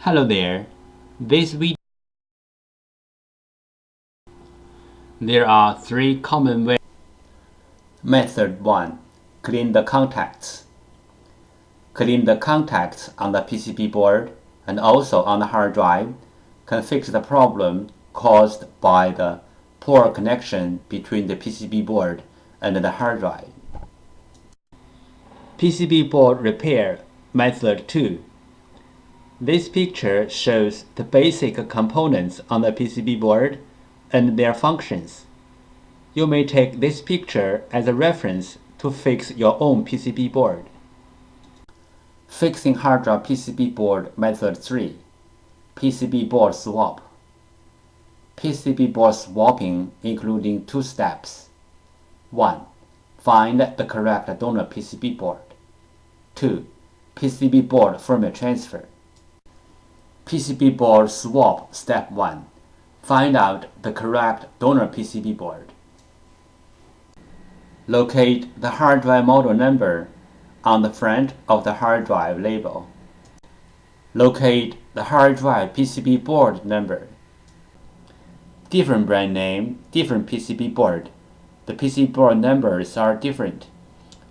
Hello there. This video there are 3 common ways. Method 1. Clean the contacts. Clean the contacts on the PCB board and also on the hard drive can fix the problem caused by the poor connection between the PCB board and the hard drive. PCB board repair method 2. This picture shows the basic components on the PCB board and their functions. You may take this picture as a reference to fix your own PCB board. Fixing hard drive PCB board method 3. PCB board swap. PCB board swapping including 2 steps. 1. Find the correct donor PCB board. 2. PCB board firmware transfer. PCB board swap step 1. Find out the correct donor PCB board. Locate the hard drive model number on the front of the hard drive label. Locate the hard drive PCB board number. Different brand name, different PCB board. The PCB board numbers are different.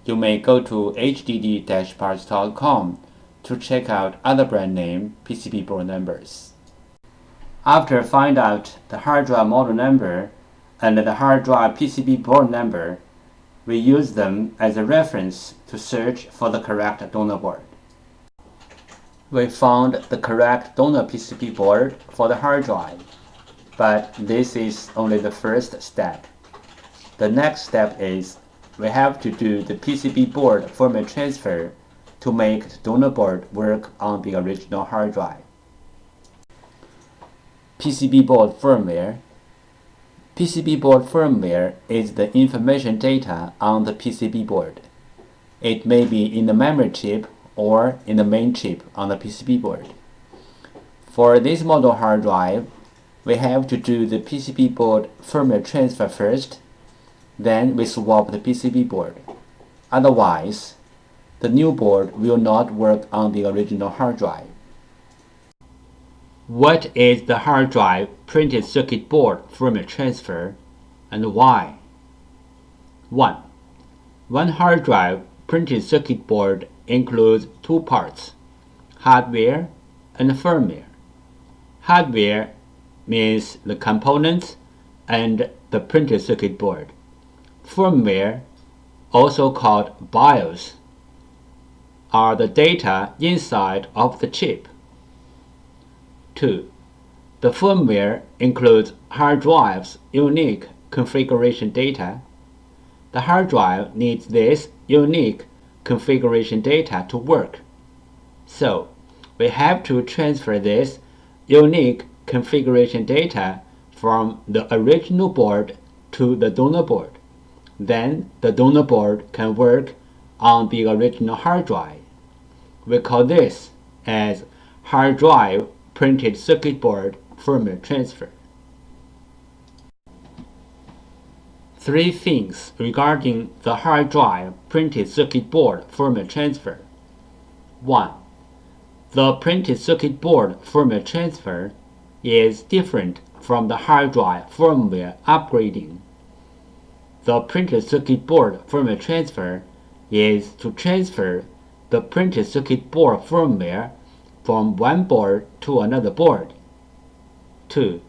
You may go to hdd-parts.com to check out other brand name PCB board numbers. After find out the hard drive model number and the hard drive PCB board number, we use them as a reference to search for the correct donor board. We found the correct donor PCB board for the hard drive, but this is only the first step. The next step is we have to do the PCB board firmware transfer to make the donor board work on the original hard drive. PCB board firmware. PCB board firmware is the information data on the PCB board. It may be in the memory chip or in the main chip on the PCB board. For this model hard drive, we have to do the PCB board firmware transfer first, then we swap the PCB board. Otherwise, the new board will not work on the original hard drive. What is the hard drive printed circuit board firmware transfer and why? 1. One hard drive printed circuit board includes 2 parts, hardware and firmware. Hardware means the components and the printed circuit board. Firmware, also called BIOS, are the data inside of the chip. 2. The firmware includes hard drive's unique configuration data. The hard drive needs this unique configuration data to work. So, we have to transfer this unique configuration data from the original board to the donor board. Then the donor board can work on the original hard drive. We call this as hard drive printed circuit board firmware transfer. 3 things regarding the hard drive printed circuit board firmware transfer. 1. The printed circuit board firmware transfer is different from the hard drive firmware upgrading. The printed circuit board firmware transfer is to transfer the printed circuit board firmware from one board to another board. 2.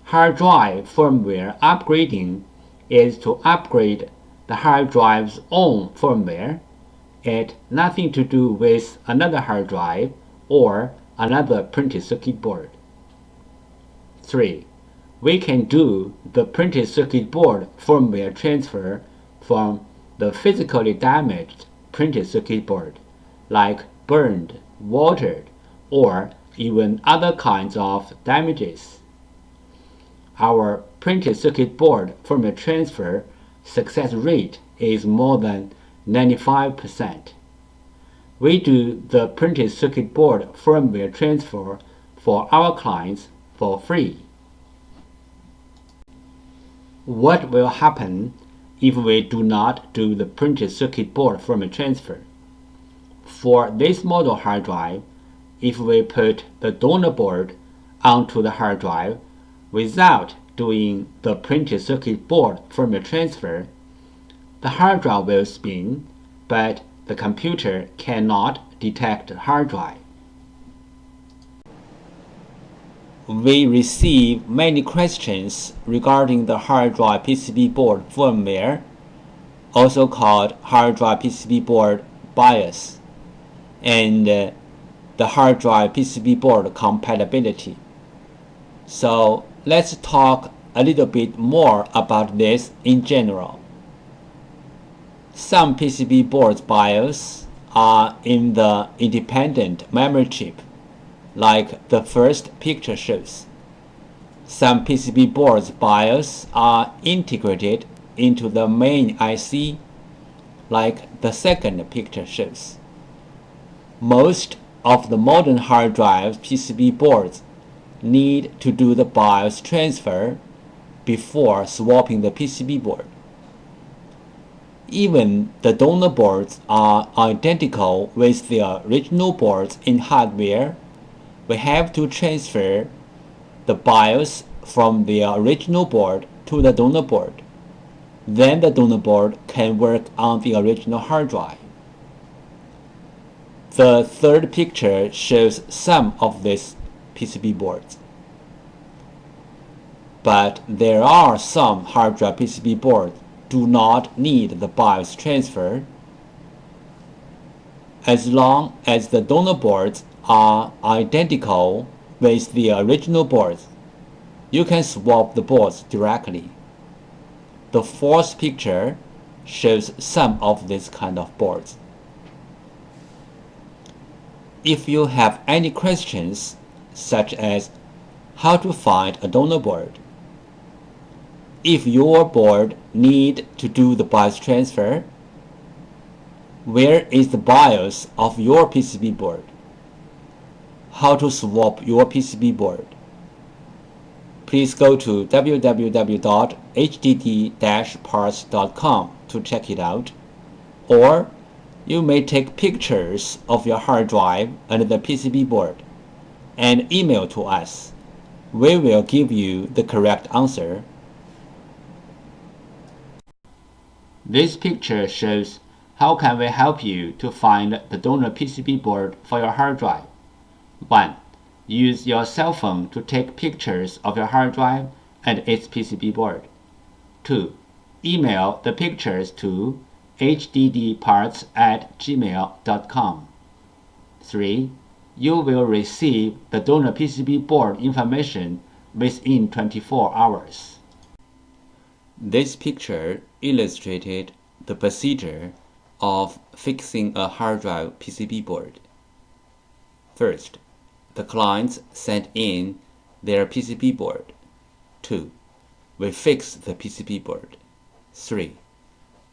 Hard drive firmware upgrading is to upgrade the hard drive's own firmware. It has nothing to do with another hard drive or another printed circuit board. 3. We can do the printed circuit board firmware transfer from the physically damaged printed circuit board, like burned, watered, or even other kinds of damages. Our printed circuit board firmware transfer success rate is more than 95%. We do the printed circuit board firmware transfer for our clients for free. What will happen if we do not do the printed circuit board firmware transfer? For this model hard drive, if we put the donor board onto the hard drive without doing the printed circuit board firmware transfer, the hard drive will spin, but the computer cannot detect the hard drive. We receive many questions regarding the hard drive PCB board firmware, also called hard drive PCB board BIOS, and the hard drive PCB board compatibility. So let's talk a little bit more about this in general. Some PCB boards BIOS are in the independent memory chip, like the first picture shows. Some PCB boards BIOS are integrated into the main IC, like the second picture shows. Most of the modern hard drive PCB boards need to do the BIOS transfer before swapping the PCB board. Even the donor boards are identical with the original boards in hardware. We have to transfer the BIOS from the original board to the donor board. Then the donor board can work on the original hard drive. The third picture shows some of these PCB boards. But there are some hard drive PCB boards do not need the BIOS transfer. As long as the donor boards are identical with the original boards, you can swap the boards directly. The fourth picture shows some of these kind of boards. If you have any questions, such as how to find a donor board, if your board need to do the BIOS transfer, where is the BIOS of your PCB board? How to swap your PCB board? Please go to www.hdd-parts.com to check it out, or you may take pictures of your hard drive and the PCB board and email to us. We will give you the correct answer. This picture shows how can we help you to find the donor PCB board for your hard drive. 1. Use your cell phone to take pictures of your hard drive and its PCB board. 2. Email the pictures to hddparts@gmail.com. 3. You will receive the donor PCB board information within 24 hours. This picture illustrated the procedure of fixing a hard drive PCB board. First, the clients sent in their PCB board. 2. We fix the PCB board. 3.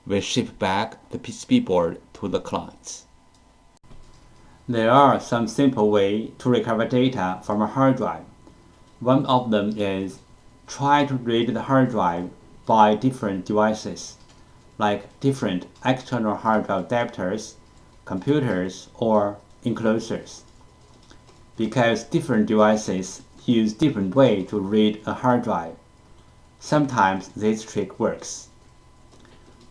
We ship back the PCB board to the clients. There are some simple ways to recover data from a hard drive. One of them is try to read the hard drive by different devices, like different external hard drive adapters, computers, or enclosures. Because different devices use different ways to read a hard drive, sometimes this trick works.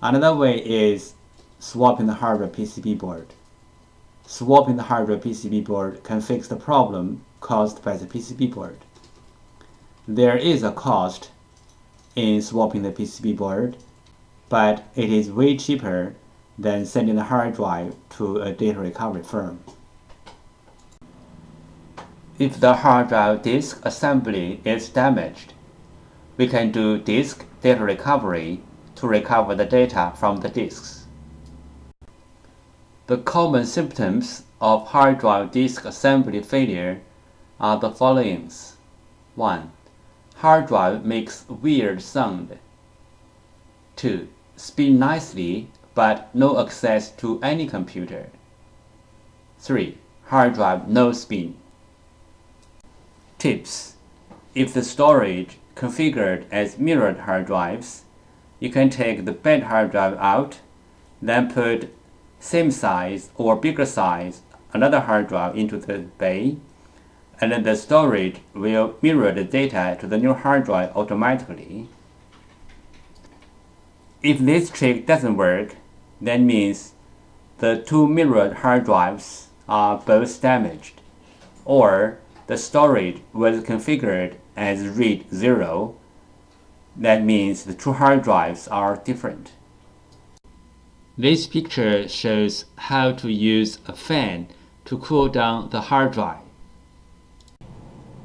Another way is swapping the hardware PCB board. Swapping the hardware PCB board can fix the problem caused by the PCB board. There is a cost in swapping the PCB board, but it is way cheaper than sending the hard drive to a data recovery firm. If the hard drive disk assembly is damaged, we can do disk data recovery to recover the data from the disks. The common symptoms of hard drive disk assembly failure are the following. 1. Hard drive makes weird sound. 2. Spin nicely but no access to any computer. 3. Hard drive no spin. Tips: if the storage configured as mirrored hard drives, you can take the bad hard drive out, then put same size or bigger size another hard drive into the bay, and then the storage will mirror the data to the new hard drive automatically. If this trick doesn't work, that means the two mirrored hard drives are both damaged, or the storage was configured as read 0. That means the two hard drives are different. This picture shows how to use a fan to cool down the hard drive.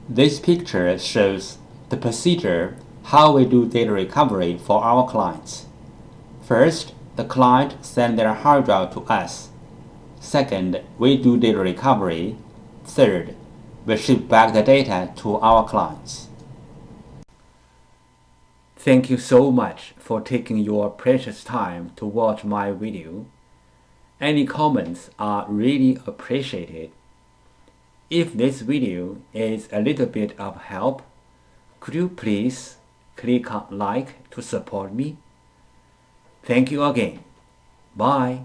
This picture shows the procedure how we do data recovery for our clients. First, the client sends their hard drive to us. Second, we do data recovery. Third, we ship back the data to our clients. Thank you so much for taking your precious time to watch my video. Any comments are really appreciated. If this video is a little bit of help, could you please click on like to support me? Thank you again. Bye.